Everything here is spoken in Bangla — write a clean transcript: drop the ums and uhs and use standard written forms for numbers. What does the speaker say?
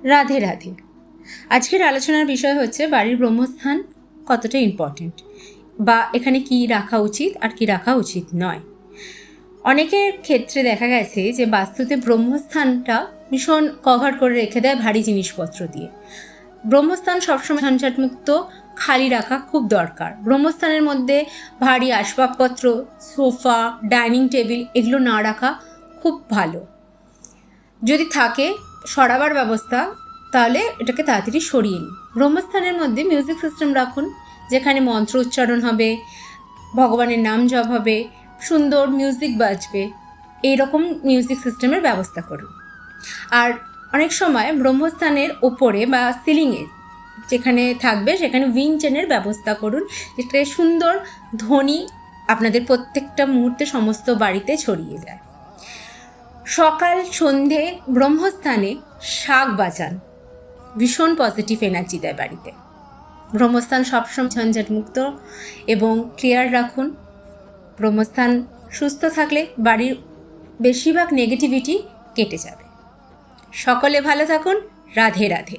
রাধে রাধে। আজকের আলোচনার বিষয় হচ্ছে বাড়ির ব্রহ্মস্থান কতটা ইম্পর্টেন্ট, বা এখানে কি রাখা উচিত আর কি রাখা উচিত নয়। অনেকের ক্ষেত্রে দেখা গেছে যে বাস্তুতে ব্রহ্মস্থানটা ভীষণ কভার করে রেখে দেয় ভারী জিনিসপত্র দিয়ে। ব্রহ্মস্থান সবসময় ঝঞ্ঝাটমুক্ত খালি রাখা খুব দরকার। ব্রহ্মস্থানের মধ্যে ভারী আসবাবপত্র, সোফা, ডাইনিং টেবিল এগুলো না রাখা খুব ভালো। যদি থাকে সরাবার ব্যবস্থা, তাহলে এটাকে তাড়াতাড়ি সরিয়ে নিন। ব্রহ্মস্থানের মধ্যে মিউজিক সিস্টেম রাখুন, যেখানে মন্ত্র উচ্চারণ হবে, ভগবানের নাম জপ হবে, সুন্দর মিউজিক বাজবে, এইরকম মিউজিক সিস্টেমের ব্যবস্থা করুন। আর অনেক সময় ব্রহ্মস্থানের ওপরে বা সিলিংয়ে যেখানে থাকবে সেখানে উইন্ড চেনের ব্যবস্থা করুন, যেটা সুন্দর ধ্বনি আপনাদের প্রত্যেকটা মুহূর্তে সমস্ত বাড়িতে ছড়িয়ে যায়। সকাল সন্ধে ব্রহ্মস্থানে শাক বাজান, ভীষণ পজিটিভ এনার্জি দেয় বাড়িতে। ব্রহ্মস্থান সবসময় ঝঞ্ঝাটমুক্ত এবং ক্লিয়ার রাখুন। ব্রহ্মস্থান সুস্থ থাকলে বাড়ির বেশিরভাগ নেগেটিভিটি কেটে যাবে। সকলে ভালো থাকুন। রাধে রাধে।